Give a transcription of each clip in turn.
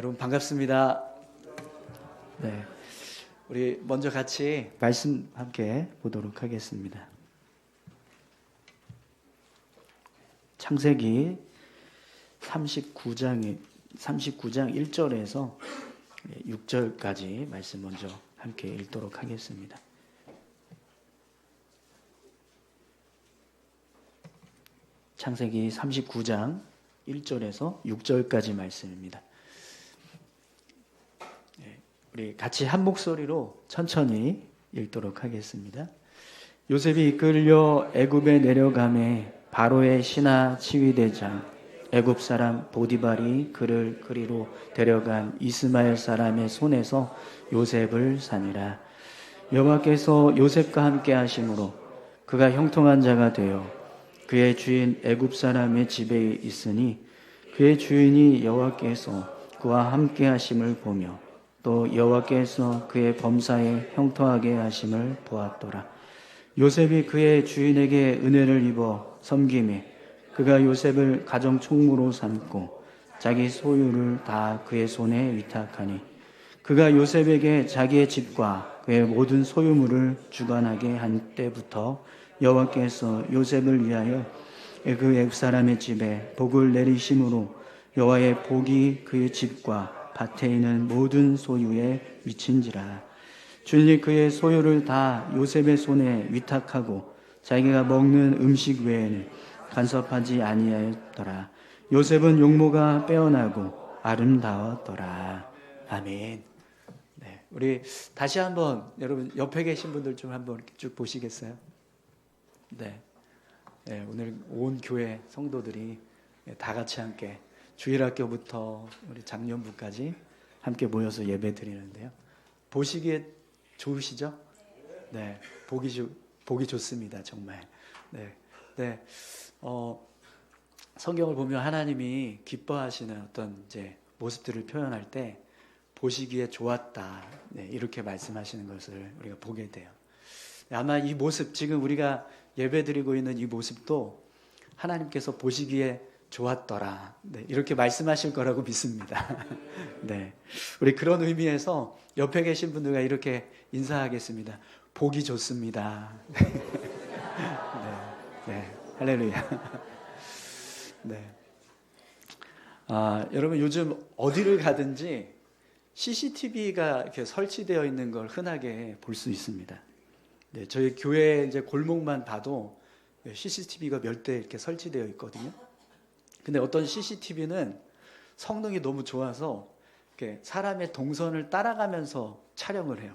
여러분 반갑습니다. 네, 우리 먼저 같이 말씀 함께 보도록 하겠습니다. 창세기 39장 1절에서 6절까지 말씀 먼저 함께 읽도록 하겠습니다. 창세기 39장 1절에서 6절까지 말씀입니다. 우리 같이 한 목소리로 천천히 읽도록 하겠습니다. 요셉이 이끌려 애굽에 내려가매 바로의 신하 치위대장 애굽 사람 보디발이 그를 그리로 데려간 이스마엘 사람의 손에서 요셉을 사니라. 여호와께서 요셉과 함께 하심으로 그가 형통한 자가 되어 그의 주인 애굽 사람의 집에 있으니 그의 주인이 여호와께서 그와 함께 하심을 보며 또 여호와께서 그의 범사에 형통하게 하심을 보았더라. 요셉이 그의 주인에게 은혜를 입어 섬김에 그가 요셉을 가정 총무로 삼고 자기 소유를 다 그의 손에 위탁하니 그가 요셉에게 자기의 집과 그의 모든 소유물을 주관하게 한 때부터 여호와께서 요셉을 위하여 그 애굽 사람의 집에 복을 내리심으로 여호와의 복이 그의 집과 밭에 있는 모든 소유에 미친지라. 주인이 그의 소유를 다 요셉의 손에 위탁하고 자기가 먹는 음식 외에는 간섭하지 아니하였더라. 요셉은 용모가 빼어나고 아름다웠더라. 아멘. 네, 우리 다시 한번 여러분 옆에 계신 분들 좀 한번 이렇게 쭉 보시겠어요? 네. 네, 오늘 온 교회 성도들이 다 같이 함께 주일학교부터 우리 작년부까지 함께 모여서 예배 드리는데요. 보시기에 좋으시죠? 네, 보기 좋습니다, 정말. 네, 네. 성경을 보면 하나님이 기뻐하시는 어떤 이제 모습들을 표현할 때 보시기에 좋았다, 네, 이렇게 말씀하시는 것을 우리가 보게 돼요. 아마 이 모습, 지금 우리가 예배드리고 있는 이 모습도 하나님께서 보시기에 좋았더라, 네, 이렇게 말씀하실 거라고 믿습니다. 네, 우리 그런 의미에서 옆에 계신 분들과 이렇게 인사하겠습니다. 보기 좋습니다. 네, 네, 할렐루야. 네. 여러분 요즘 어디를 가든지 CCTV가 이렇게 설치되어 있는 걸 흔하게 볼 수 있습니다. 네, 저희 교회 이제 골목만 봐도 CCTV가 몇 대 이렇게 설치되어 있거든요. 근데 어떤 CCTV는 성능이 너무 좋아서 이렇게 사람의 동선을 따라가면서 촬영을 해요.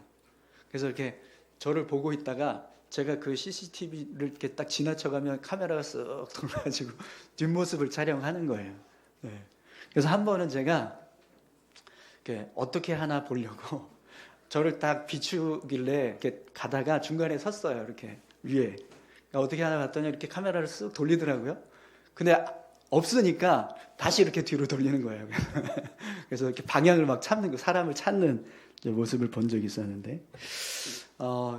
그래서 이렇게 저를 보고 있다가 제가 그 CCTV를 이렇게 딱 지나쳐가면 카메라가 쓱 돌아가지고 뒷모습을 촬영하는 거예요. 네. 그래서 한 번은 제가 이렇게 어떻게 하나 보려고 저를 딱 비추길래 이렇게 가다가 중간에 섰어요. 이렇게 위에. 그러니까 어떻게 하나 봤더니 이렇게 카메라를 쓱 돌리더라고요. 근데 없으니까 다시 이렇게 뒤로 돌리는 거예요. 그래서 이렇게 방향을 막 찾는 거, 사람을 찾는 모습을 본 적이 있었는데,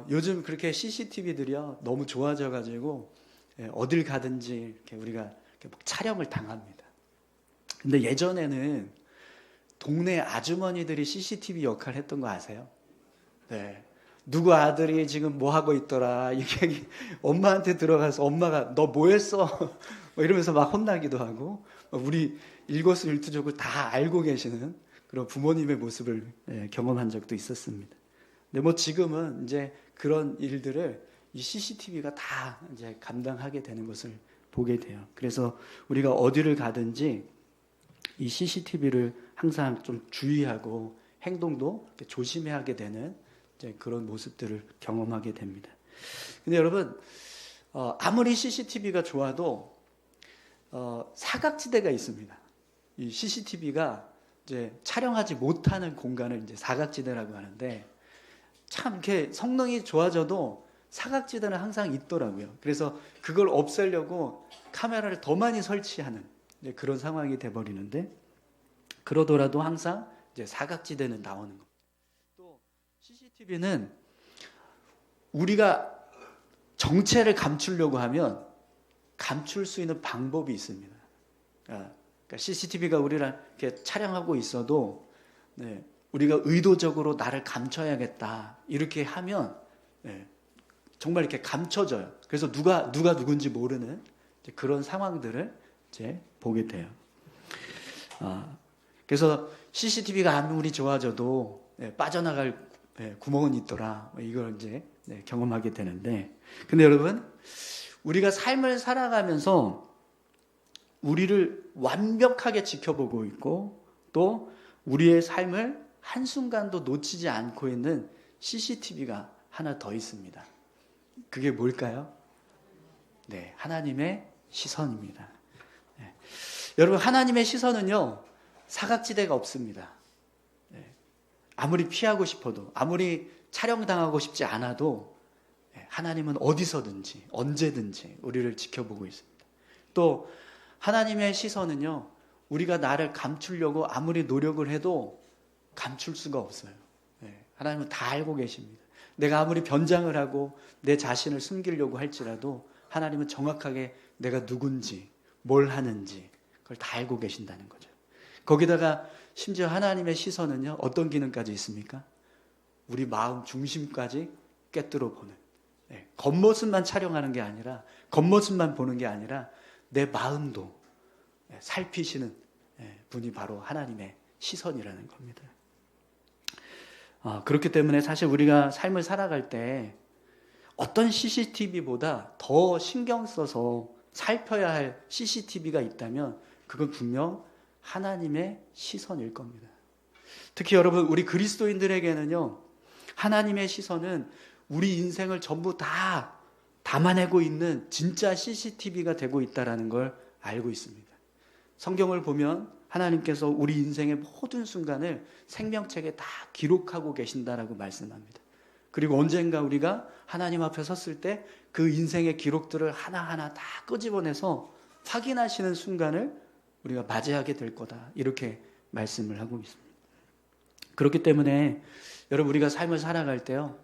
요즘 그렇게 CCTV들이요 너무 좋아져가지고 어딜 가든지 이렇게 우리가 이렇게 막 촬영을 당합니다. 근데 예전에는 동네 아주머니들이 CCTV 역할을 했던 거 아세요? 네. 누구 아들이 지금 뭐 하고 있더라. 이게 엄마한테 들어가서 엄마가 너 뭐 했어? 뭐 이러면서 막 혼나기도 하고, 우리 일거수일투족을 다 알고 계시는 그런 부모님의 모습을 경험한 적도 있었습니다. 근데 뭐 지금은 이제 그런 일들을 이 CCTV가 다 이제 감당하게 되는 것을 보게 돼요. 그래서 우리가 어디를 가든지 이 CCTV를 항상 좀 주의하고 행동도 조심해야 하게 되는 이제 그런 모습들을 경험하게 됩니다. 근데 여러분, 아무리 CCTV가 좋아도 사각지대가 있습니다. 이 CCTV가 이제 촬영하지 못하는 공간을 이제 사각지대라고 하는데, 참 이렇게 성능이 좋아져도 사각지대는 항상 있더라고요. 그래서 그걸 없애려고 카메라를 더 많이 설치하는 이제 그런 상황이 돼버리는데, 그러더라도 항상 이제 사각지대는 나오는 겁니다. 또 CCTV는 우리가 정체를 감추려고 하면 감출 수 있는 방법이 있습니다. 그러니까 CCTV가 우리랑 이렇게 촬영하고 있어도 우리가 의도적으로 나를 감춰야겠다 이렇게 하면 정말 이렇게 감춰져요. 그래서 누가 누군지 모르는 그런 상황들을 이제 보게 돼요. 그래서 CCTV가 아무리 좋아져도 빠져나갈 구멍은 있더라. 이걸 이제 경험하게 되는데, 근데 여러분, 우리가 삶을 살아가면서 우리를 완벽하게 지켜보고 있고 또 우리의 삶을 한순간도 놓치지 않고 있는 CCTV가 하나 더 있습니다. 그게 뭘까요? 하나님의 시선입니다. 여러분, 하나님의 시선은요, 사각지대가 없습니다. 아무리 피하고 싶어도, 아무리 촬영당하고 싶지 않아도 하나님은 어디서든지 언제든지 우리를 지켜보고 있습니다. 또 하나님의 시선은요, 우리가 나를 감추려고 아무리 노력을 해도 감출 수가 없어요. 하나님은 다 알고 계십니다. 내가 아무리 변장을 하고 내 자신을 숨기려고 할지라도 하나님은 정확하게 내가 누군지 뭘 하는지 그걸 다 알고 계신다는 거죠. 거기다가 심지어 하나님의 시선은요, 어떤 기능까지 있습니까? 우리 마음 중심까지 꿰뚫어 보는, 겉모습만 촬영하는 게 아니라, 겉모습만 보는 게 아니라 내 마음도 살피시는 분이 바로 하나님의 시선이라는 겁니다. 그렇기 때문에 사실 우리가 삶을 살아갈 때 어떤 CCTV보다 더 신경 써서 살펴야 할 CCTV가 있다면 그건 분명 하나님의 시선일 겁니다. 특히 여러분, 우리 그리스도인들에게는요, 하나님의 시선은 우리 인생을 전부 다 담아내고 있는 진짜 CCTV가 되고 있다는 걸 알고 있습니다. 성경을 보면 하나님께서 우리 인생의 모든 순간을 생명책에 다 기록하고 계신다라고 말씀합니다. 그리고 언젠가 우리가 하나님 앞에 섰을 때 그 인생의 기록들을 하나하나 다 끄집어내서 확인하시는 순간을 우리가 맞이하게 될 거다, 이렇게 말씀을 하고 있습니다. 그렇기 때문에 여러분, 우리가 삶을 살아갈 때요,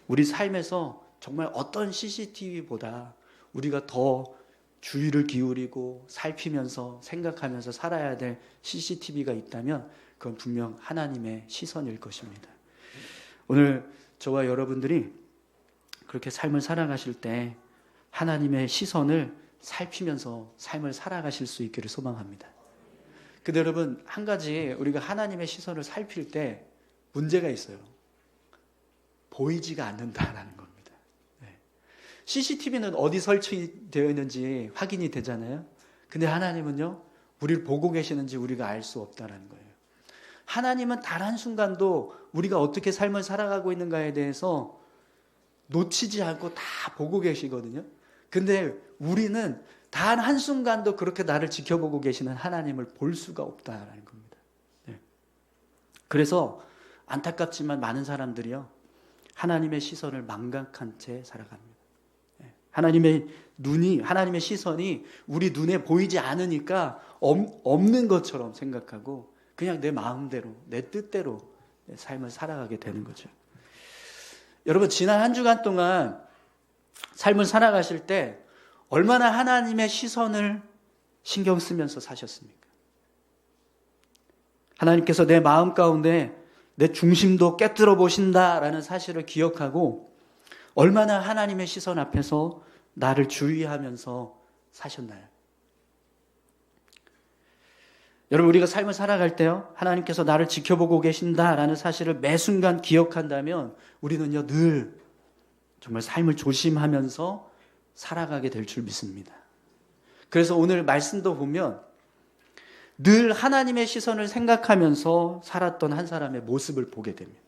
우리 삶에서 정말 어떤 CCTV보다 우리가 더 주의를 기울이고 살피면서 생각하면서 살아야 될 CCTV가 있다면 그건 분명 하나님의 시선일 것입니다. 오늘 저와 여러분들이 그렇게 삶을 살아가실 때 하나님의 시선을 살피면서 삶을 살아가실 수 있기를 소망합니다. 근데 여러분, 한 가지 우리가 하나님의 시선을 살필 때 문제가 있어요. 보이지가 않는다라는 겁니다. CCTV는 어디 설치되어 있는지 확인이 되잖아요. 근데 하나님은요, 우리를 보고 계시는지 우리가 알 수 없다라는 거예요. 하나님은 단 한순간도 우리가 어떻게 삶을 살아가고 있는가에 대해서 놓치지 않고 다 보고 계시거든요. 근데 우리는 단 한순간도 그렇게 나를 지켜보고 계시는 하나님을 볼 수가 없다라는 겁니다. 그래서 안타깝지만 많은 사람들이요, 하나님의 시선을 망각한 채 살아갑니다. 하나님의 시선이 우리 눈에 보이지 않으니까 없는 것처럼 생각하고 그냥 내 마음대로, 내 뜻대로 삶을 살아가게 되는 거죠. 여러분, 지난 한 주간 동안 삶을 살아가실 때 얼마나 하나님의 시선을 신경 쓰면서 사셨습니까? 하나님께서 내 마음 가운데 내 중심도 꿰뚫어 보신다라는 사실을 기억하고 얼마나 하나님의 시선 앞에서 나를 주의하면서 사셨나요? 여러분, 우리가 삶을 살아갈 때요, 하나님께서 나를 지켜보고 계신다라는 사실을 매 순간 기억한다면 우리는요, 늘 정말 삶을 조심하면서 살아가게 될 줄 믿습니다. 그래서 오늘 말씀도 보면 늘 하나님의 시선을 생각하면서 살았던 한 사람의 모습을 보게 됩니다.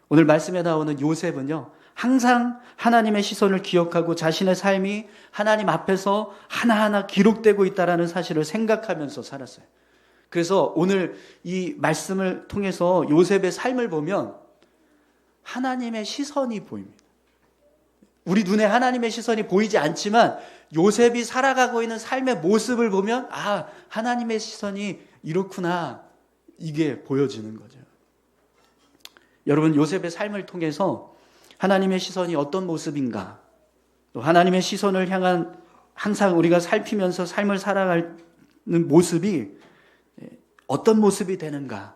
오늘 말씀에 나오는 요셉은요, 항상 하나님의 시선을 기억하고 자신의 삶이 하나님 앞에서 하나하나 기록되고 있다는 사실을 생각하면서 살았어요. 그래서 오늘 이 말씀을 통해서 요셉의 삶을 보면 하나님의 시선이 보입니다. 우리 눈에 하나님의 시선이 보이지 않지만 요셉이 살아가고 있는 삶의 모습을 보면 하나님의 시선이 이렇구나, 이게 보여지는 거죠. 여러분, 요셉의 삶을 통해서 하나님의 시선이 어떤 모습인가, 또 하나님의 시선을 향한 항상 우리가 살피면서 삶을 살아가는 모습이 어떤 모습이 되는가,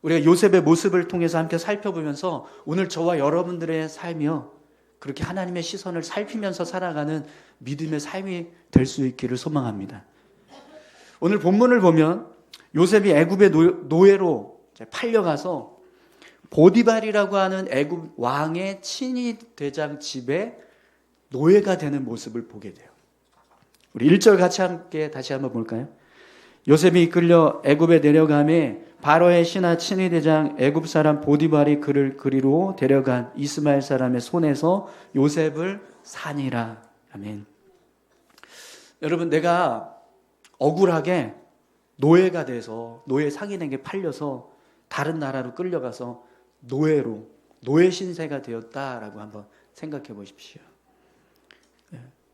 우리가 요셉의 모습을 통해서 함께 살펴보면서 오늘 저와 여러분들의 삶이요, 그렇게 하나님의 시선을 살피면서 살아가는 믿음의 삶이 될 수 있기를 소망합니다. 오늘 본문을 보면 요셉이 애굽의 노예로 팔려가서 보디발이라고 하는 애굽 왕의 친위 대장 집에 노예가 되는 모습을 보게 돼요. 우리 1절 같이 함께 다시 한번 볼까요? 요셉이 이끌려 애굽에 내려가매 바로의 신하 친위 대장 애굽 사람 보디발이 그를 그리로 데려간 이스마엘 사람의 손에서 요셉을 산이라. 아멘. 여러분, 내가 억울하게 노예가 돼서 노예 상인에게 팔려서 다른 나라로 끌려가서 노예 신세가 되었다라고 한번 생각해 보십시오.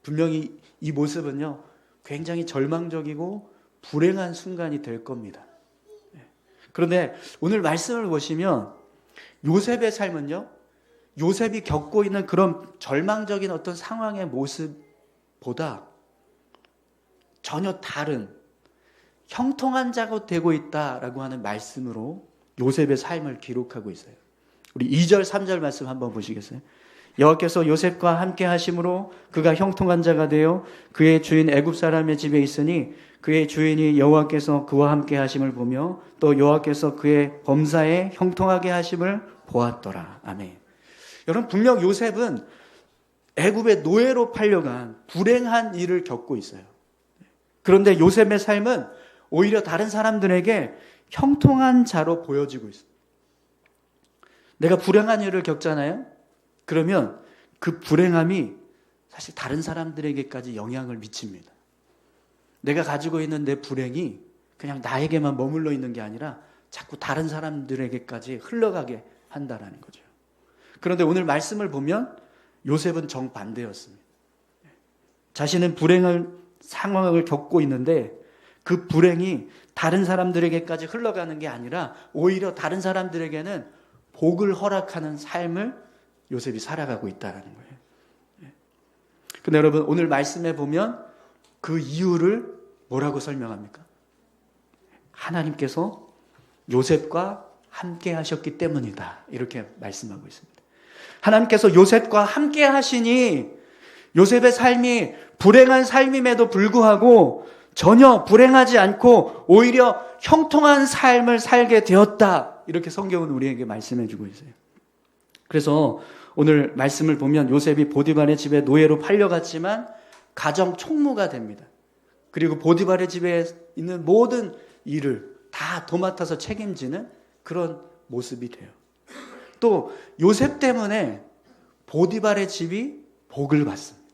분명히 이 모습은요, 굉장히 절망적이고 불행한 순간이 될 겁니다. 그런데 오늘 말씀을 보시면 요셉의 삶은요, 요셉이 겪고 있는 그런 절망적인 어떤 상황의 모습보다 전혀 다른 형통한 자가 되고 있다라고 하는 말씀으로 요셉의 삶을 기록하고 있어요. 우리 2절 3절 말씀 한번 보시겠어요? 여호와께서 요셉과 함께 하심으로 그가 형통한 자가 되어 그의 주인 애굽 사람의 집에 있으니 그의 주인이 여호와께서 그와 함께 하심을 보며 또 여호와께서 그의 범사에 형통하게 하심을 보았더라. 아멘. 여러분, 분명 요셉은 애굽의 노예로 팔려간 불행한 일을 겪고 있어요. 그런데 요셉의 삶은 오히려 다른 사람들에게 형통한 자로 보여지고 있어요. 내가 불행한 일을 겪잖아요. 그러면 그 불행함이 사실 다른 사람들에게까지 영향을 미칩니다. 내가 가지고 있는 내 불행이 그냥 나에게만 머물러 있는 게 아니라 자꾸 다른 사람들에게까지 흘러가게 한다라는 거죠. 그런데 오늘 말씀을 보면 요셉은 정반대였습니다. 자신은 불행한 상황을 겪고 있는데 그 불행이 다른 사람들에게까지 흘러가는 게 아니라 오히려 다른 사람들에게는 복을 허락하는 삶을 요셉이 살아가고 있다는 거예요. 근데 여러분, 오늘 말씀에 보면 그 이유를 뭐라고 설명합니까? 하나님께서 요셉과 함께 하셨기 때문이다. 이렇게 말씀하고 있습니다. 하나님께서 요셉과 함께 하시니 요셉의 삶이 불행한 삶임에도 불구하고 전혀 불행하지 않고 오히려 형통한 삶을 살게 되었다. 이렇게 성경은 우리에게 말씀해 주고 있어요. 그래서 오늘 말씀을 보면 요셉이 보디발의 집에 노예로 팔려갔지만 가정 총무가 됩니다. 그리고 보디발의 집에 있는 모든 일을 다 도맡아서 책임지는 그런 모습이 돼요. 또 요셉 때문에 보디발의 집이 복을 받습니다.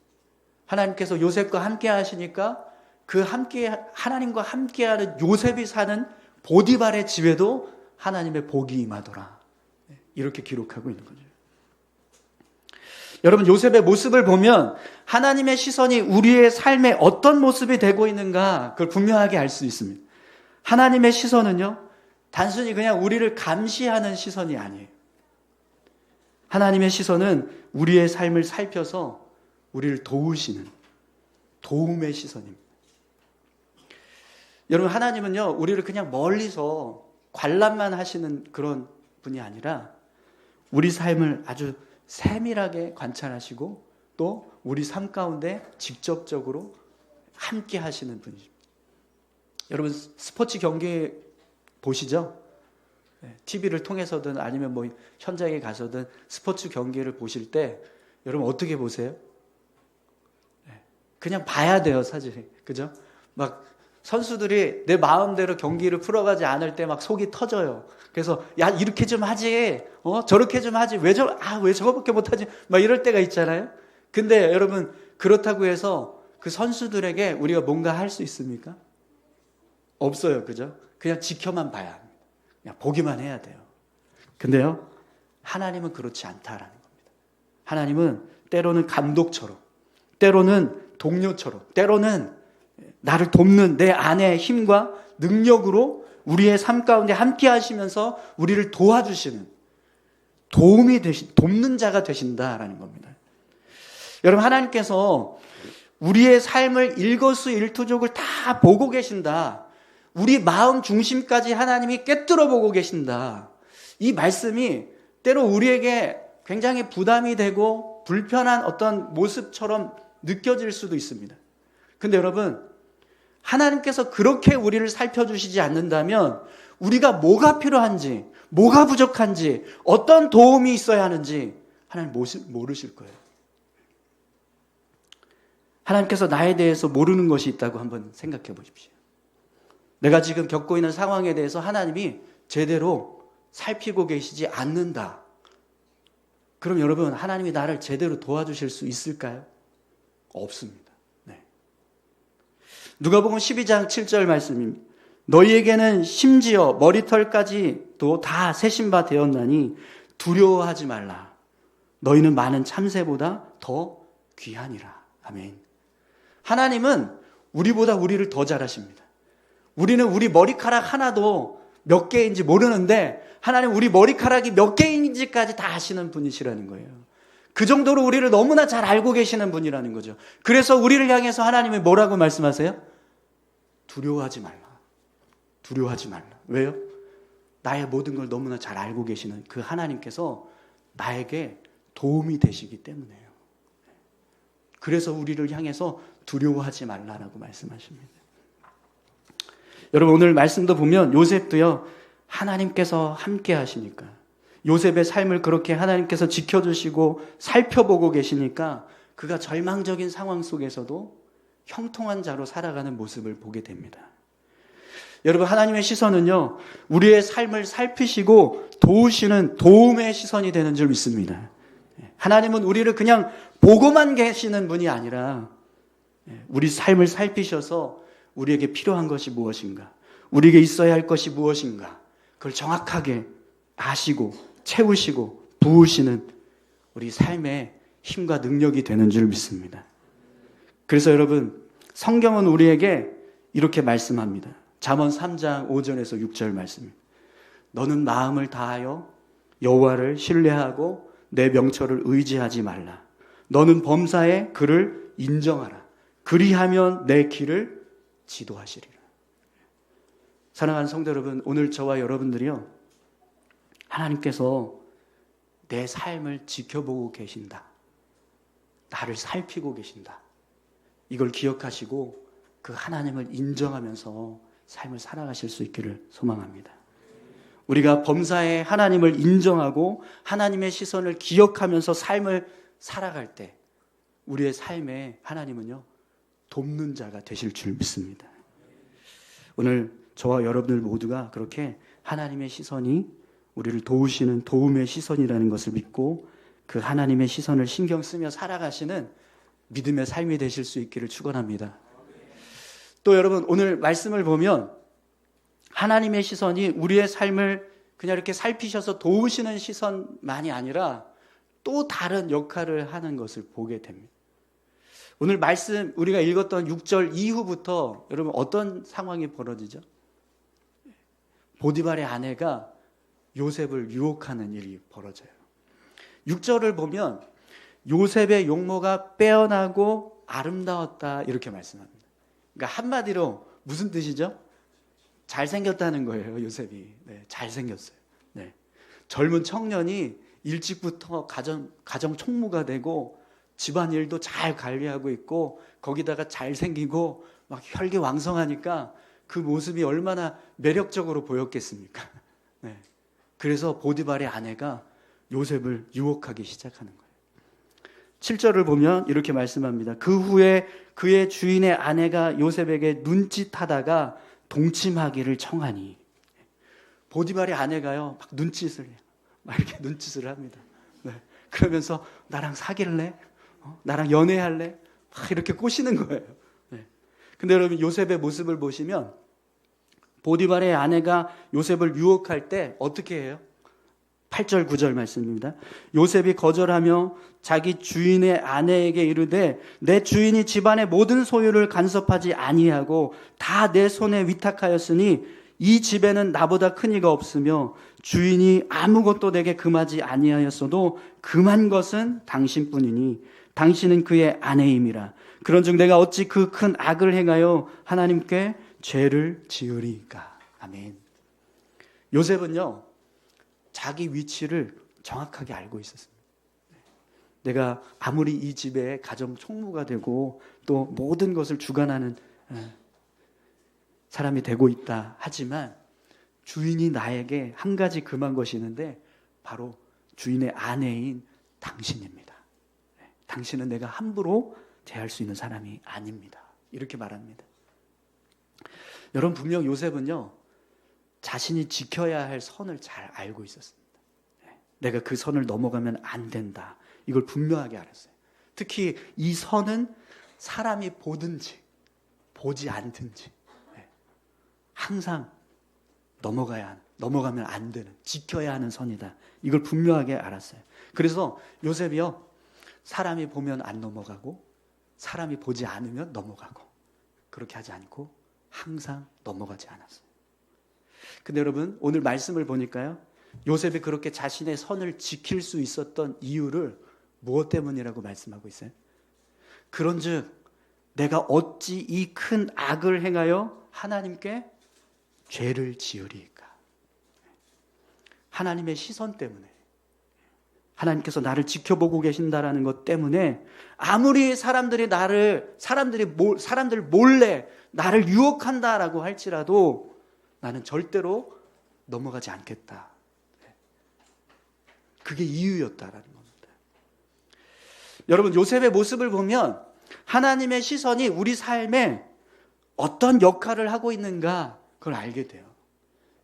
하나님께서 요셉과 함께 하시니까 그 함께 하나님과 함께하는 요셉이 사는 보디발의 집에도 하나님의 복이 임하더라. 이렇게 기록하고 있는 거죠. 여러분, 요셉의 모습을 보면 하나님의 시선이 우리의 삶에 어떤 모습이 되고 있는가 그걸 분명하게 알 수 있습니다. 하나님의 시선은요, 단순히 그냥 우리를 감시하는 시선이 아니에요. 하나님의 시선은 우리의 삶을 살펴서 우리를 도우시는 도움의 시선입니다. 여러분, 하나님은요, 우리를 그냥 멀리서 관람만 하시는 그런 분이 아니라 우리 삶을 아주 세밀하게 관찰하시고 또 우리 삶 가운데 직접적으로 함께 하시는 분이십니다. 여러분, 스포츠 경기 보시죠? TV를 통해서든 아니면 뭐 현장에 가서든 스포츠 경기를 보실 때 여러분 어떻게 보세요? 그냥 봐야 돼요, 사실. 그죠? 막 선수들이 내 마음대로 경기를 풀어가지 않을 때 막 속이 터져요. 그래서 야, 이렇게 좀 하지, 저렇게 좀 하지, 왜 저거밖에 못하지, 막 이럴 때가 있잖아요. 근데 여러분, 그렇다고 해서 그 선수들에게 우리가 뭔가 할 수 있습니까? 없어요, 그죠? 그냥 지켜만 봐야 합니다. 그냥 보기만 해야 돼요. 근데요, 하나님은 그렇지 않다라는 겁니다. 하나님은 때로는 감독처럼, 때로는 동료처럼, 때로는 나를 돕는 내 안의 힘과 능력으로 우리의 삶 가운데 함께 하시면서 우리를 도와주시는 돕는 자가 되신다라는 겁니다. 여러분, 하나님께서 우리의 삶을 일거수일투족을 다 보고 계신다. 우리 마음 중심까지 하나님이 꿰뚫어 보고 계신다. 이 말씀이 때로 우리에게 굉장히 부담이 되고 불편한 어떤 모습처럼 느껴질 수도 있습니다. 근데 여러분, 하나님께서 그렇게 우리를 살펴주시지 않는다면 우리가 뭐가 필요한지, 뭐가 부족한지, 어떤 도움이 있어야 하는지 하나님 모르실 거예요. 하나님께서 나에 대해서 모르는 것이 있다고 한번 생각해 보십시오. 내가 지금 겪고 있는 상황에 대해서 하나님이 제대로 살피고 계시지 않는다. 그럼 여러분, 하나님이 나를 제대로 도와주실 수 있을까요? 없습니다. 네. 누가복음 12장 7절 말씀입니다. 너희에게는 심지어 머리털까지도 다 세신 바 되었나니 두려워하지 말라. 너희는 많은 참새보다 더 귀하니라. 아멘. 하나님은 우리보다 우리를 더 잘 아십니다. 우리는 우리 머리카락 하나도 몇 개인지 모르는데 하나님 우리 머리카락이 몇 개인지까지 다 아시는 분이시라는 거예요. 그 정도로 우리를 너무나 잘 알고 계시는 분이라는 거죠. 그래서 우리를 향해서 하나님이 뭐라고 말씀하세요? 두려워하지 말라. 두려워하지 말라. 왜요? 나의 모든 걸 너무나 잘 알고 계시는 그 하나님께서 나에게 도움이 되시기 때문에요. 그래서 우리를 향해서 두려워하지 말라라고 말씀하십니다. 여러분, 오늘 말씀도 보면 요셉도요, 하나님께서 함께 하시니까, 요셉의 삶을 그렇게 하나님께서 지켜주시고 살펴보고 계시니까 그가 절망적인 상황 속에서도 형통한 자로 살아가는 모습을 보게 됩니다. 여러분, 하나님의 시선은요, 우리의 삶을 살피시고 도우시는 도움의 시선이 되는 줄 믿습니다. 하나님은 우리를 그냥 보고만 계시는 분이 아니라 우리 삶을 살피셔서 우리에게 필요한 것이 무엇인가, 우리에게 있어야 할 것이 무엇인가, 그걸 정확하게 아시고 채우시고 부으시는 우리 삶의 힘과 능력이 되는 줄 믿습니다. 그래서 여러분, 성경은 우리에게 이렇게 말씀합니다. 잠언 3장 5절에서 6절 말씀입니다. 너는 마음을 다하여 여호와를 신뢰하고 내 명철을 의지하지 말라. 너는 범사에 그를 인정하라. 그리하면 내 길을 지도하시리라. 사랑하는 성도 여러분, 오늘 저와 여러분들이요, 하나님께서 내 삶을 지켜보고 계신다. 나를 살피고 계신다. 이걸 기억하시고 그 하나님을 인정하면서 삶을 살아가실 수 있기를 소망합니다. 우리가 범사에 하나님을 인정하고 하나님의 시선을 기억하면서 삶을 살아갈 때 우리의 삶에 하나님은요, 돕는 자가 되실 줄 믿습니다. 오늘 저와 여러분들 모두가 그렇게 하나님의 시선이 우리를 도우시는 도움의 시선이라는 것을 믿고 그 하나님의 시선을 신경 쓰며 살아가시는 믿음의 삶이 되실 수 있기를 축원합니다. 또 여러분, 오늘 말씀을 보면 하나님의 시선이 우리의 삶을 그냥 이렇게 살피셔서 도우시는 시선만이 아니라 또 다른 역할을 하는 것을 보게 됩니다. 오늘 말씀 우리가 읽었던 6절 이후부터 여러분 어떤 상황이 벌어지죠? 보디발의 아내가 요셉을 유혹하는 일이 벌어져요. 6절을 보면 요셉의 용모가 빼어나고 아름다웠다 이렇게 말씀합니다. 그러니까 한마디로 무슨 뜻이죠? 잘생겼다는 거예요. 요셉이. 네, 잘생겼어요. 네. 젊은 청년이 일찍부터 가정 총무가 되고 집안일도 잘 관리하고 있고 거기다가 잘생기고 막 혈기왕성하니까 그 모습이 얼마나 매력적으로 보였겠습니까? 네. 그래서 보디발의 아내가 요셉을 유혹하기 시작하는 거예요. 7절을 보면 이렇게 말씀합니다. 그 후에 그의 주인의 아내가 요셉에게 눈짓하다가 동침하기를 청하니, 보디발의 아내가요 막 눈짓을 해요. 막 이렇게 눈짓을 합니다. 네. 그러면서 나랑 사귈래? 나랑 연애할래? 막 이렇게 꼬시는 거예요. 네. 근데 여러분, 요셉의 모습을 보시면 보디발의 아내가 요셉을 유혹할 때 어떻게 해요? 8절 9절 말씀입니다. 요셉이 거절하며 자기 주인의 아내에게 이르되 내 주인이 집안의 모든 소유를 간섭하지 아니하고 다 내 손에 위탁하였으니 이 집에는 나보다 큰 이가 없으며 주인이 아무것도 내게 금하지 아니하였어도 금한 것은 당신뿐이니 당신은 그의 아내임이라. 그런즉 내가 어찌 그 큰 악을 행하여 하나님께 죄를 지으리이까. 아멘. 요셉은요, 자기 위치를 정확하게 알고 있었습니다. 내가 아무리 이 집의 가정 총무가 되고 또 모든 것을 주관하는 사람이 되고 있다 하지만 주인이 나에게 한 가지 금한 것이 있는데 바로 주인의 아내인 당신입니다. 당신은 내가 함부로 대할 수 있는 사람이 아닙니다. 이렇게 말합니다. 여러분, 분명 요셉은요, 자신이 지켜야 할 선을 잘 알고 있었습니다. 내가 그 선을 넘어가면 안 된다. 이걸 분명하게 알았어요. 특히 이 선은 사람이 보든지 보지 않든지 항상 넘어가면 안 되는, 지켜야 하는 선이다. 이걸 분명하게 알았어요. 그래서 요셉이요, 사람이 보면 안 넘어가고 사람이 보지 않으면 넘어가고 그렇게 하지 않고 항상 넘어가지 않았어요. 근데 여러분, 오늘 말씀을 보니까요, 요셉이 그렇게 자신의 선을 지킬 수 있었던 이유를 무엇 때문이라고 말씀하고 있어요? 그런즉 내가 어찌 이 큰 악을 행하여 하나님께 죄를 지으리까? 하나님의 시선 때문에, 하나님께서 나를 지켜보고 계신다라는 것 때문에 아무리 사람들 몰래 나를 유혹한다라고 할지라도 나는 절대로 넘어가지 않겠다. 그게 이유였다라는 겁니다. 여러분, 요셉의 모습을 보면 하나님의 시선이 우리 삶에 어떤 역할을 하고 있는가 그걸 알게 돼요.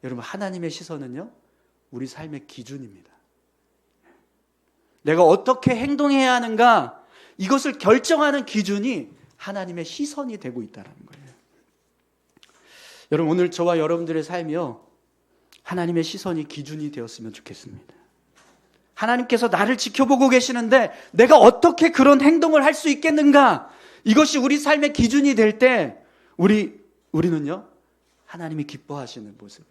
여러분, 하나님의 시선은요, 우리 삶의 기준입니다. 내가 어떻게 행동해야 하는가, 이것을 결정하는 기준이 하나님의 시선이 되고 있다는 거예요. 여러분, 오늘 저와 여러분들의 삶이요, 하나님의 시선이 기준이 되었으면 좋겠습니다. 하나님께서 나를 지켜보고 계시는데 내가 어떻게 그런 행동을 할 수 있겠는가, 이것이 우리 삶의 기준이 될 때 우리는요, 하나님이 기뻐하시는 모습으로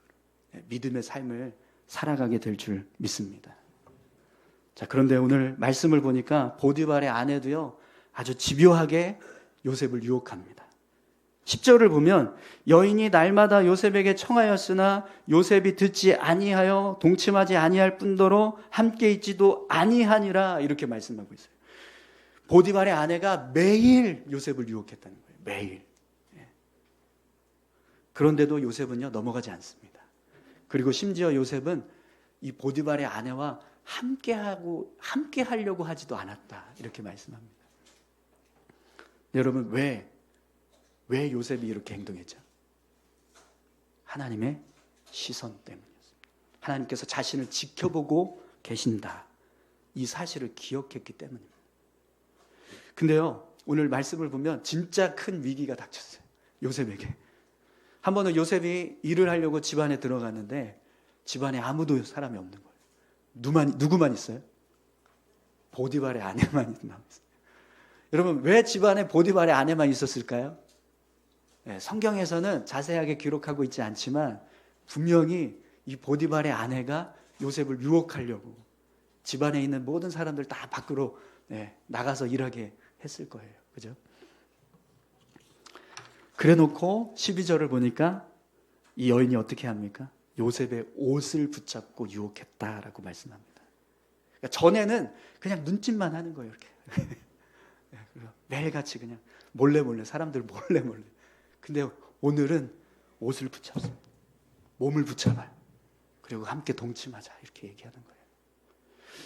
믿음의 삶을 살아가게 될 줄 믿습니다. 자, 그런데 오늘 말씀을 보니까 보디발의 아내도요, 아주 집요하게 요셉을 유혹합니다. 10절을 보면 여인이 날마다 요셉에게 청하였으나 요셉이 듣지 아니하여 동침하지 아니할 뿐더러 함께 있지도 아니하니라, 이렇게 말씀하고 있어요. 보디발의 아내가 매일 요셉을 유혹했다는 거예요. 매일. 그런데도 요셉은요, 넘어가지 않습니다. 그리고 심지어 요셉은 이 보디발의 아내와 함께 하려고 하지도 않았다, 이렇게 말씀합니다. 여러분, 왜 요셉이 이렇게 행동했죠? 하나님의 시선 때문이었습니다. 하나님께서 자신을 지켜보고 계신다, 이 사실을 기억했기 때문입니다. 근데요, 오늘 말씀을 보면 진짜 큰 위기가 닥쳤어요, 요셉에게. 한 번은 요셉이 일을 하려고 집안에 들어갔는데 집안에 아무도 사람이 없는 거예요. 누구만 있어요? 보디발의 아내만 남았어요. 여러분, 왜 집안에 보디발의 아내만 있었을까요? 성경에서는 자세하게 기록하고 있지 않지만 분명히 이 보디발의 아내가 요셉을 유혹하려고 집안에 있는 모든 사람들 다 밖으로 나가서 일하게 했을 거예요. 그죠? 그래 놓고 12절을 보니까 이 여인이 어떻게 합니까? 요셉의 옷을 붙잡고 유혹했다라고 말씀합니다. 그러니까 전에는 그냥 눈짓만 하는 거예요, 이렇게. 매일같이 그냥 몰래 사람들 몰래. 근데 오늘은 옷을 붙잡습니다. 몸을 붙잡아요. 그리고 함께 동침하자, 이렇게 얘기하는 거예요.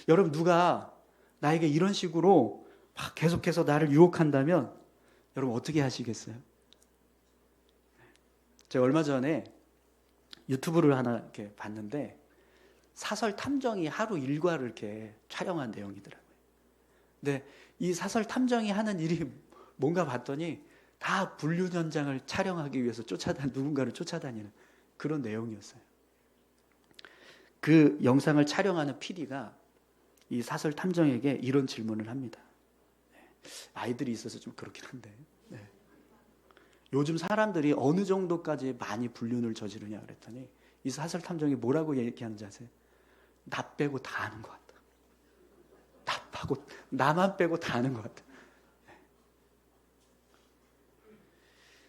여러분, 누가 나에게 이런 식으로 막 계속해서 나를 유혹한다면 여러분 어떻게 하시겠어요? 제가 얼마 전에 유튜브를 하나 이렇게 봤는데 사설 탐정이 하루 일과를 이렇게 촬영한 내용이더라고요. 근데 이 사설 탐정이 하는 일이 뭔가 봤더니 다 불륜 현장을 촬영하기 위해서 누군가를 쫓아다니는 그런 내용이었어요. 그 영상을 촬영하는 PD가 이 사설 탐정에게 이런 질문을 합니다. 아이들이 있어서 좀 그렇긴 한데, 요즘 사람들이 어느 정도까지 많이 불륜을 저지르냐 그랬더니 이 사설 탐정이 뭐라고 얘기하는지 아세요? 나 빼고 다 아는 것 같다. 나만 빼고 다 아는 것 같다.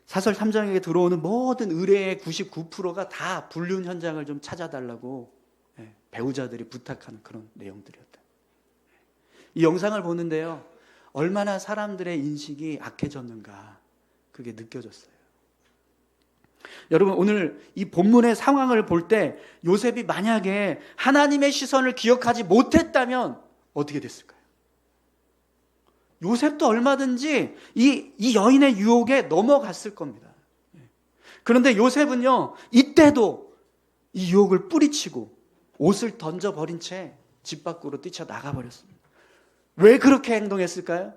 사설 탐정에게 들어오는 모든 의뢰의 99%가 다 불륜 현장을 좀 찾아달라고 배우자들이 부탁하는 그런 내용들이었다. 이 영상을 보는데요, 얼마나 사람들의 인식이 악해졌는가 그게 느껴졌어요. 여러분, 오늘 이 본문의 상황을 볼 때 요셉이 만약에 하나님의 시선을 기억하지 못했다면 어떻게 됐을까요? 요셉도 얼마든지 이 여인의 유혹에 넘어갔을 겁니다. 그런데 요셉은요, 이때도 이 유혹을 뿌리치고 옷을 던져버린 채 집 밖으로 뛰쳐나가버렸습니다. 왜 그렇게 행동했을까요?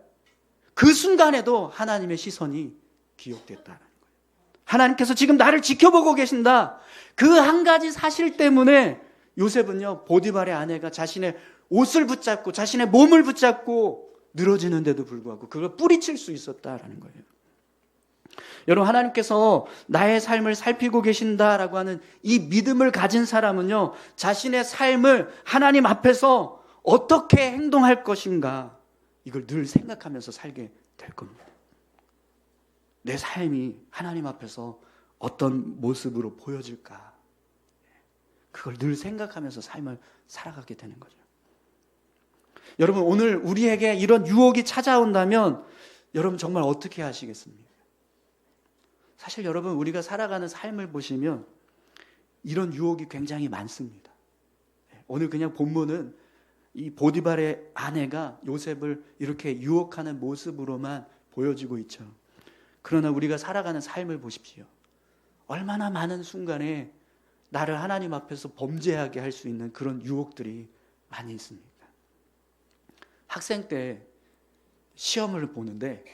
그 순간에도 하나님의 시선이 기억됐다는 거예요. 하나님께서 지금 나를 지켜보고 계신다. 그 한 가지 사실 때문에 요셉은요, 보디발의 아내가 자신의 옷을 붙잡고 자신의 몸을 붙잡고 늘어지는데도 불구하고 그걸 뿌리칠 수 있었다라는 거예요. 여러분, 하나님께서 나의 삶을 살피고 계신다라고 하는 이 믿음을 가진 사람은요, 자신의 삶을 하나님 앞에서 어떻게 행동할 것인가 이걸 늘 생각하면서 살게 될 겁니다. 내 삶이 하나님 앞에서 어떤 모습으로 보여질까, 그걸 늘 생각하면서 삶을 살아가게 되는 거죠. 여러분, 오늘 우리에게 이런 유혹이 찾아온다면 여러분 정말 어떻게 하시겠습니까? 사실 여러분, 우리가 살아가는 삶을 보시면 이런 유혹이 굉장히 많습니다. 오늘 그냥 본문은 이 보디발의 아내가 요셉을 이렇게 유혹하는 모습으로만 보여지고 있죠. 그러나 우리가 살아가는 삶을 보십시오. 얼마나 많은 순간에 나를 하나님 앞에서 범죄하게 할 수 있는 그런 유혹들이 많이 있습니까? 학생 때 시험을 보는데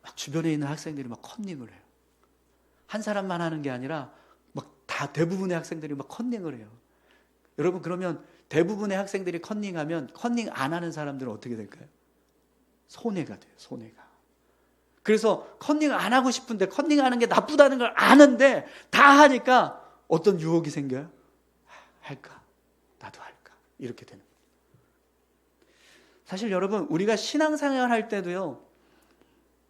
막 주변에 있는 학생들이 막 컨닝을 해요. 한 사람만 하는 게 아니라 막 다 대부분의 학생들이 막 컨닝을 해요. 여러분, 그러면 대부분의 학생들이 컨닝하면 컨닝 안 하는 사람들은 어떻게 될까요? 손해가 돼요. 손해가. 그래서 컨닝 안 하고 싶은데 컨닝하는 게 나쁘다는 걸 아는데 다 하니까 어떤 유혹이 생겨요? 할까? 나도 할까? 이렇게 되는 거예요. 사실 여러분, 우리가 신앙생활 할 때도요,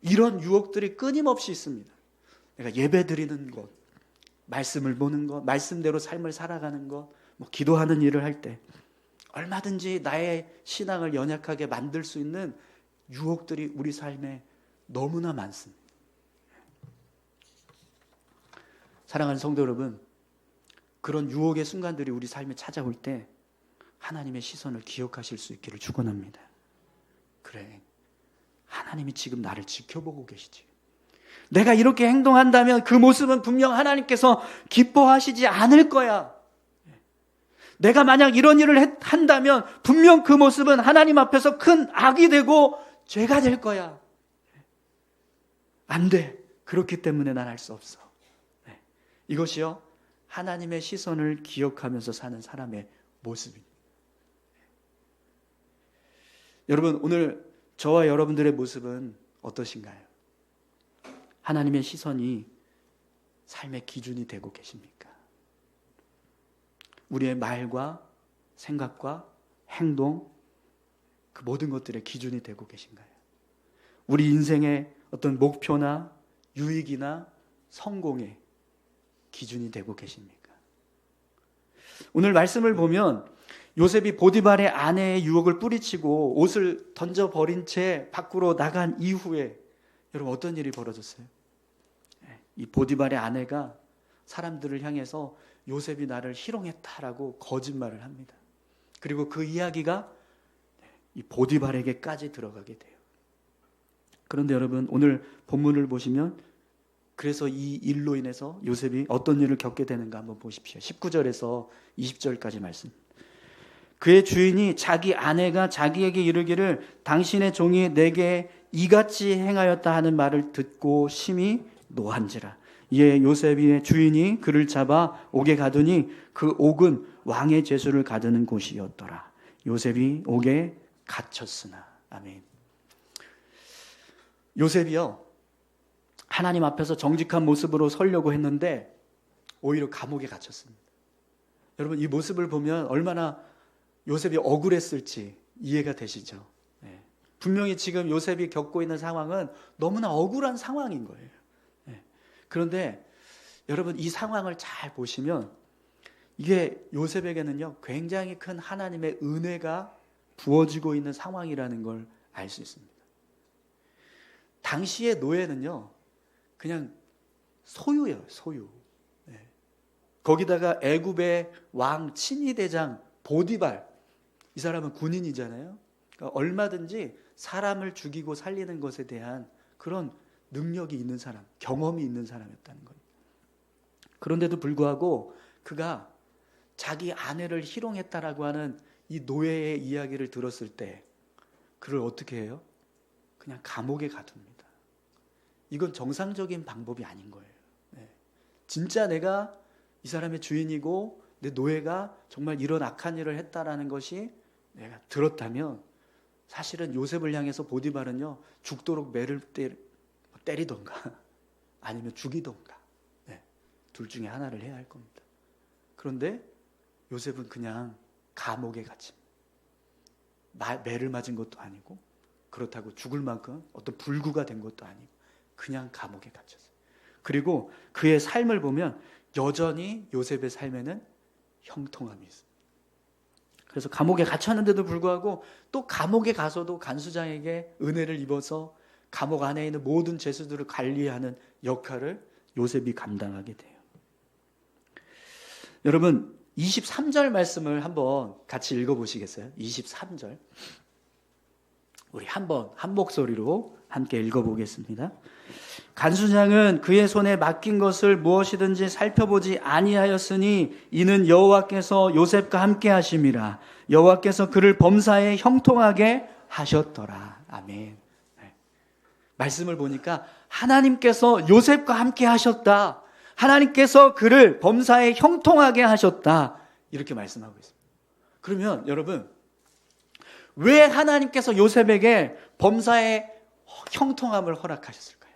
이런 유혹들이 끊임없이 있습니다. 내가 예배 드리는 것, 말씀을 보는 것, 말씀대로 삶을 살아가는 것, 뭐 기도하는 일을 할 때 얼마든지 나의 신앙을 연약하게 만들 수 있는 유혹들이 우리 삶에 너무나 많습니다. 사랑하는 성도 여러분, 그런 유혹의 순간들이 우리 삶에 찾아올 때 하나님의 시선을 기억하실 수 있기를 축원합니다. 그래, 하나님이 지금 나를 지켜보고 계시지. 내가 이렇게 행동한다면 그 모습은 분명 하나님께서 기뻐하시지 않을 거야. 내가 만약 이런 일을 한다면 분명 그 모습은 하나님 앞에서 큰 악이 되고 죄가 될 거야. 안 돼. 그렇기 때문에 난 할 수 없어. 이것이요, 하나님의 시선을 기억하면서 사는 사람의 모습입니다. 여러분, 오늘 저와 여러분들의 모습은 어떠신가요? 하나님의 시선이 삶의 기준이 되고 계십니까? 우리의 말과 생각과 행동, 그 모든 것들의 기준이 되고 계신가요? 우리 인생의 어떤 목표나 유익이나 성공의 기준이 되고 계십니까? 오늘 말씀을 보면 요셉이 보디발의 아내의 유혹을 뿌리치고 옷을 던져버린 채 밖으로 나간 이후에 여러분 어떤 일이 벌어졌어요? 이 보디발의 아내가 사람들을 향해서 요셉이 나를 희롱했다라고 거짓말을 합니다. 그리고 그 이야기가 이 보디발에게까지 들어가게 돼요. 그런데 여러분, 오늘 본문을 보시면 그래서 이 일로 인해서 요셉이 어떤 일을 겪게 되는가 한번 보십시오. 19절에서 20절까지 말씀. 그의 주인이 자기 아내가 자기에게 이르기를 당신의 종이 내게 이같이 행하였다 하는 말을 듣고 심히 노한지라. 이에 요셉의 주인이 그를 잡아 옥에 가두니 그 옥은 왕의 제수를 가두는 곳이었더라. 요셉이 옥에 갇혔으나. 아멘. 요셉이요, 하나님 앞에서 정직한 모습으로 서려고 했는데 오히려 감옥에 갇혔습니다. 여러분, 이 모습을 보면 얼마나 요셉이 억울했을지 이해가 되시죠? 네. 분명히 지금 요셉이 겪고 있는 상황은 너무나 억울한 상황인 거예요. 네. 그런데 여러분 이 상황을 잘 보시면 이게 요셉에게는요 굉장히 큰 하나님의 은혜가 부어지고 있는 상황이라는 걸 알 수 있습니다. 당시의 노예는요 그냥 소유예요, 소유. 네. 거기다가 애굽의 왕 친위 대장 보디발, 이 사람은 군인이잖아요. 그러니까 얼마든지 사람을 죽이고 살리는 것에 대한 그런 능력이 있는 사람, 경험이 있는 사람이었다는 거예요. 그런데도 불구하고 그가 자기 아내를 희롱했다라고 하는 이 노예의 이야기를 들었을 때 그를 어떻게 해요? 그냥 감옥에 가둡니다. 이건 정상적인 방법이 아닌 거예요. 네. 진짜 내가 이 사람의 주인이고 내 노예가 정말 이런 악한 일을 했다라는 것이 내가 들었다면 사실은 요셉을 향해서 보디발은요 죽도록 매를 때리던가 아니면 죽이던가 둘 중에 하나를 해야 할 겁니다. 그런데 요셉은 그냥 감옥에 갇힙니다. 매를 맞은 것도 아니고 그렇다고 죽을 만큼 어떤 불구가 된 것도 아니고 그냥 감옥에 갇혔어요. 그리고 그의 삶을 보면 여전히 요셉의 삶에는 형통함이 있습니다. 그래서 감옥에 갇혔는데도 불구하고 또 감옥에 가서도 간수장에게 은혜를 입어서 감옥 안에 있는 모든 죄수들을 관리하는 역할을 요셉이 감당하게 돼요. 여러분 23절 말씀을 한번 같이 읽어보시겠어요? 23절 우리 한번 한 목소리로 함께 읽어보겠습니다. 간수장은 그의 손에 맡긴 것을 무엇이든지 살펴보지 아니하였으니 이는 여호와께서 요셉과 함께 하심이라. 여호와께서 그를 범사에 형통하게 하셨더라. 아멘. 네. 말씀을 보니까 하나님께서 요셉과 함께 하셨다. 하나님께서 그를 범사에 형통하게 하셨다. 이렇게 말씀하고 있습니다. 그러면 여러분 왜 하나님께서 요셉에게 범사에 형통함을 허락하셨을까요?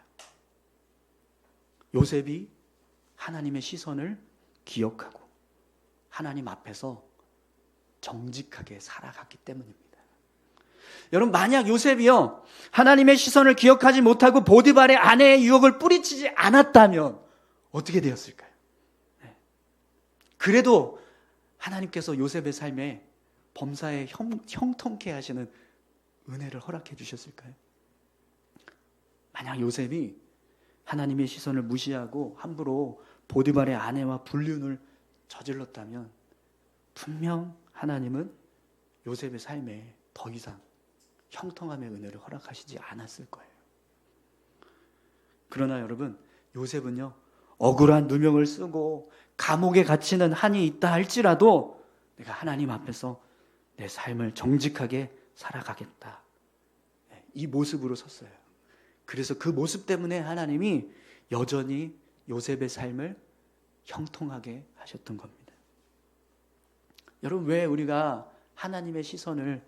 요셉이 하나님의 시선을 기억하고 하나님 앞에서 정직하게 살아갔기 때문입니다. 여러분 만약 요셉이요 하나님의 시선을 기억하지 못하고 보디발의 아내의 유혹을 뿌리치지 않았다면 어떻게 되었을까요? 그래도 하나님께서 요셉의 삶에 범사에 형통케 하시는 은혜를 허락해 주셨을까요? 만약 요셉이 하나님의 시선을 무시하고 함부로 보디발의 아내와 불륜을 저질렀다면 분명 하나님은 요셉의 삶에 더 이상 형통함의 은혜를 허락하시지 않았을 거예요. 그러나 여러분 요셉은요 억울한 누명을 쓰고 감옥에 갇히는 한이 있다 할지라도 내가 하나님 앞에서 내 삶을 정직하게 살아가겠다. 이 모습으로 섰어요. 그래서 그 모습 때문에 하나님이 여전히 요셉의 삶을 형통하게 하셨던 겁니다. 여러분 왜 우리가 하나님의 시선을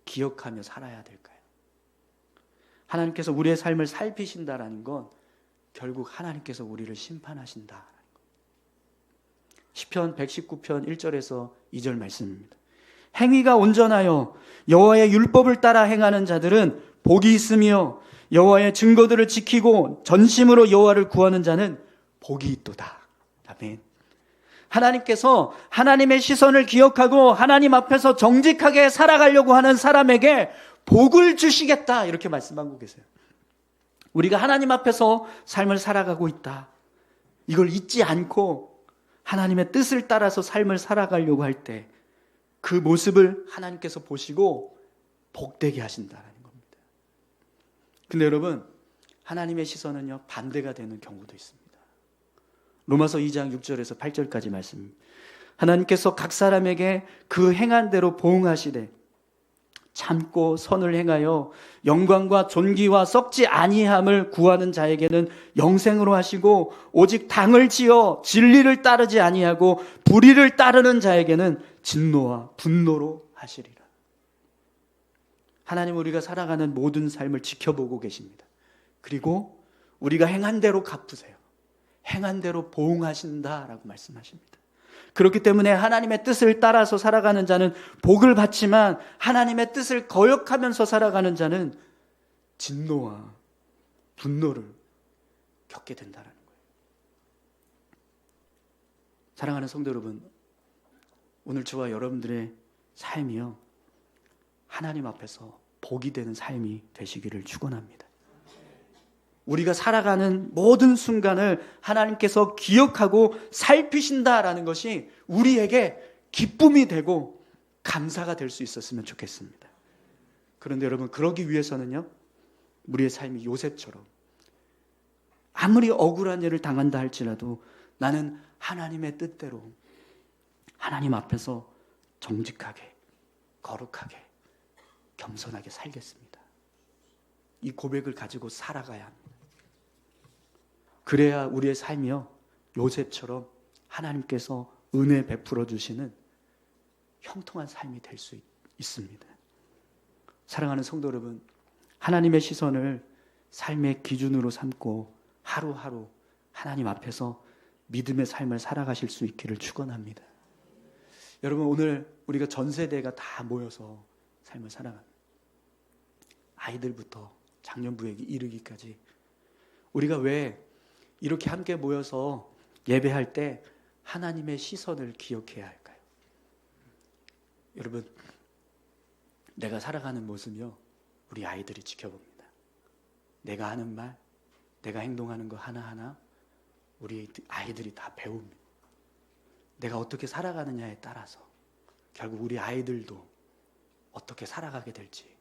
기억하며 살아야 될까요? 하나님께서 우리의 삶을 살피신다라는 건 결국 하나님께서 우리를 심판하신다라는 것. 시편 119편 1절에서 2절 말씀입니다. 행위가 온전하여 여호와의 율법을 따라 행하는 자들은 복이 있으며 여호와의 증거들을 지키고 전심으로 여호와를 구하는 자는 복이 있도다. 아멘. 하나님께서 하나님의 시선을 기억하고 하나님 앞에서 정직하게 살아가려고 하는 사람에게 복을 주시겠다 이렇게 말씀하고 계세요. 우리가 하나님 앞에서 삶을 살아가고 있다. 이걸 잊지 않고 하나님의 뜻을 따라서 삶을 살아가려고 할 때 그 모습을 하나님께서 보시고 복되게 하신다는 겁니다. 근데 여러분 하나님의 시선은요 반대가 되는 경우도 있습니다. 로마서 2장 6절에서 8절까지 말씀. 하나님께서 각 사람에게 그 행한 대로 보응하시되 참고 선을 행하여 영광과 존귀와 썩지 아니함을 구하는 자에게는 영생으로 하시고 오직 당을 지어 진리를 따르지 아니하고 불의를 따르는 자에게는 진노와 분노로 하시리라. 하나님 우리가 살아가는 모든 삶을 지켜보고 계십니다. 그리고 우리가 행한 대로 갚으세요. 행한 대로 보응하신다라고 말씀하십니다. 그렇기 때문에 하나님의 뜻을 따라서 살아가는 자는 복을 받지만 하나님의 뜻을 거역하면서 살아가는 자는 진노와 분노를 겪게 된다는 거예요. 사랑하는 성도 여러분, 오늘 저와 여러분들의 삶이요, 하나님 앞에서 복이 되는 삶이 되시기를 축원합니다. 우리가 살아가는 모든 순간을 하나님께서 기억하고 살피신다라는 것이 우리에게 기쁨이 되고 감사가 될 수 있었으면 좋겠습니다. 그런데 여러분, 그러기 위해서는요, 우리의 삶이 요셉처럼 아무리 억울한 일을 당한다 할지라도 나는 하나님의 뜻대로 하나님 앞에서 정직하게, 거룩하게, 겸손하게 살겠습니다. 이 고백을 가지고 살아가야 합니다. 그래야 우리의 삶이요, 요셉처럼 하나님께서 은혜 베풀어 주시는 형통한 삶이 될 수 있습니다. 사랑하는 성도 여러분, 하나님의 시선을 삶의 기준으로 삼고 하루하루 하나님 앞에서 믿음의 삶을 살아가실 수 있기를 축원합니다. 여러분, 오늘 우리가 전 세대가 다 모여서 삶을 살아갑니다. 아이들부터 장년부에 이르기까지 우리가 왜 이렇게 함께 모여서 예배할 때 하나님의 시선을 기억해야 할까요? 여러분, 내가 살아가는 모습이요, 우리 아이들이 지켜봅니다. 내가 하는 말, 내가 행동하는 거 하나하나 우리 아이들이 다 배웁니다. 내가 어떻게 살아가느냐에 따라서 결국 우리 아이들도 어떻게 살아가게 될지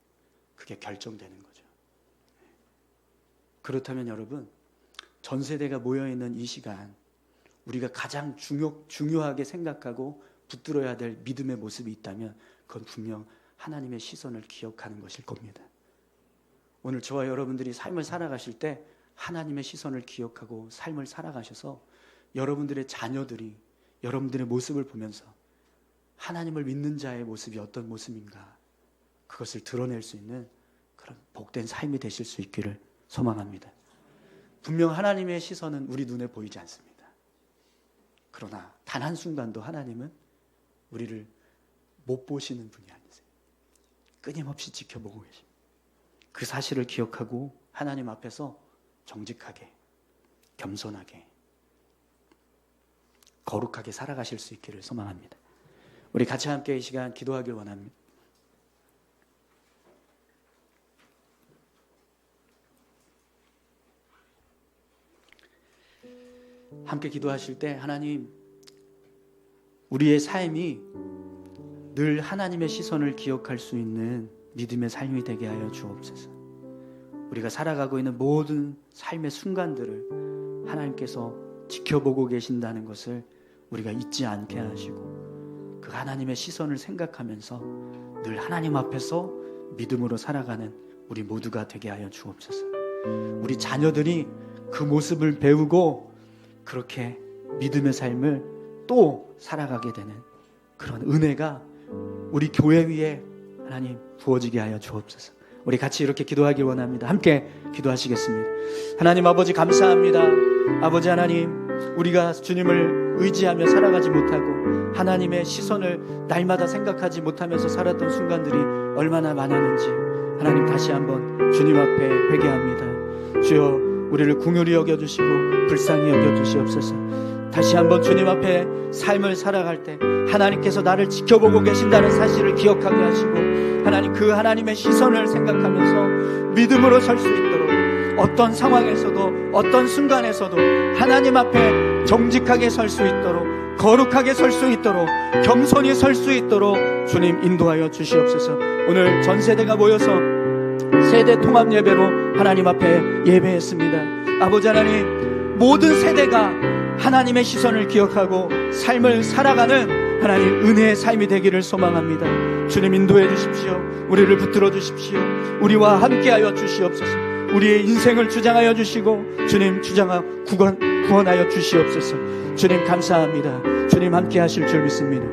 그게 결정되는 거죠. 그렇다면 여러분, 전 세대가 모여있는 이 시간, 우리가 가장 중요하게 생각하고 붙들어야 될 믿음의 모습이 있다면 그건 분명 하나님의 시선을 기억하는 것일 겁니다. 오늘 저와 여러분들이 삶을 살아가실 때 하나님의 시선을 기억하고 삶을 살아가셔서 여러분들의 자녀들이 여러분들의 모습을 보면서 하나님을 믿는 자의 모습이 어떤 모습인가, 그것을 드러낼 수 있는 그런 복된 삶이 되실 수 있기를 소망합니다. 분명 하나님의 시선은 우리 눈에 보이지 않습니다. 그러나 단 한순간도 하나님은 우리를 못 보시는 분이 아니세요. 끊임없이 지켜보고 계십니다. 그 사실을 기억하고 하나님 앞에서 정직하게, 겸손하게, 거룩하게 살아가실 수 있기를 소망합니다. 우리 같이 함께 이 시간 기도하길 원합니다. 함께 기도하실 때 하나님, 우리의 삶이 늘 하나님의 시선을 기억할 수 있는 믿음의 삶이 되게 하여 주옵소서. 우리가 살아가고 있는 모든 삶의 순간들을 하나님께서 지켜보고 계신다는 것을 우리가 잊지 않게 하시고 그 하나님의 시선을 생각하면서 늘 하나님 앞에서 믿음으로 살아가는 우리 모두가 되게 하여 주옵소서. 우리 자녀들이 그 모습을 배우고 그렇게 믿음의 삶을 또 살아가게 되는 그런 은혜가 우리 교회 위에 하나님 부어지게 하여 주옵소서. 우리 같이 이렇게 기도하길 원합니다. 함께 기도하시겠습니다. 하나님 아버지, 감사합니다. 아버지 하나님, 우리가 주님을 의지하며 살아가지 못하고 하나님의 시선을 날마다 생각하지 못하면서 살았던 순간들이 얼마나 많았는지 하나님 다시 한번 주님 앞에 회개합니다. 주여, 우리를 긍휼히 여겨주시고 불쌍히 여겨주시옵소서. 다시 한번 주님 앞에 삶을 살아갈 때 하나님께서 나를 지켜보고 계신다는 사실을 기억하게 하시고 하나님, 그 하나님의 시선을 생각하면서 믿음으로 설 수 있도록, 어떤 상황에서도 어떤 순간에서도 하나님 앞에 정직하게 설 수 있도록, 거룩하게 설 수 있도록, 겸손히 설 수 있도록 주님 인도하여 주시옵소서. 오늘 전 세대가 모여서 세대 통합 예배로 하나님 앞에 예배했습니다. 아버지 하나님, 모든 세대가 하나님의 시선을 기억하고 삶을 살아가는 하나님 은혜의 삶이 되기를 소망합니다. 주님 인도해 주십시오. 우리를 붙들어 주십시오. 우리와 함께하여 주시옵소서. 우리의 인생을 주장하여 주시고 주님 구원하여 주시옵소서. 주님 감사합니다. 주님 함께 하실 줄 믿습니다.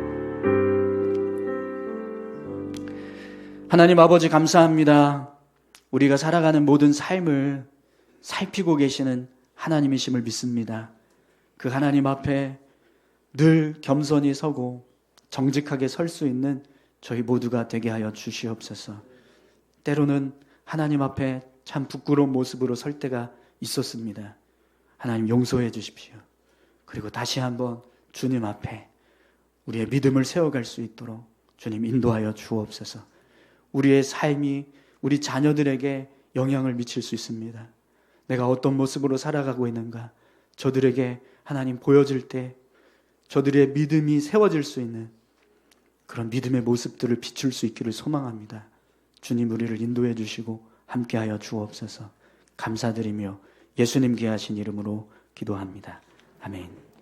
하나님 아버지, 감사합니다. 우리가 살아가는 모든 삶을 살피고 계시는 하나님이심을 믿습니다. 그 하나님 앞에 늘 겸손히 서고 정직하게 설 수 있는 저희 모두가 되게 하여 주시옵소서. 때로는 하나님 앞에 참 부끄러운 모습으로 설 때가 있었습니다. 하나님 용서해 주십시오. 그리고 다시 한번 주님 앞에 우리의 믿음을 세워갈 수 있도록 주님 인도하여 주옵소서. 우리의 삶이 우리 자녀들에게 영향을 미칠 수 있습니다. 내가 어떤 모습으로 살아가고 있는가 저들에게 하나님 보여줄 때 저들의 믿음이 세워질 수 있는 그런 믿음의 모습들을 비출 수 있기를 소망합니다. 주님 우리를 인도해 주시고 함께하여 주옵소서. 감사드리며 예수님 귀하신 이름으로 기도합니다. 아멘.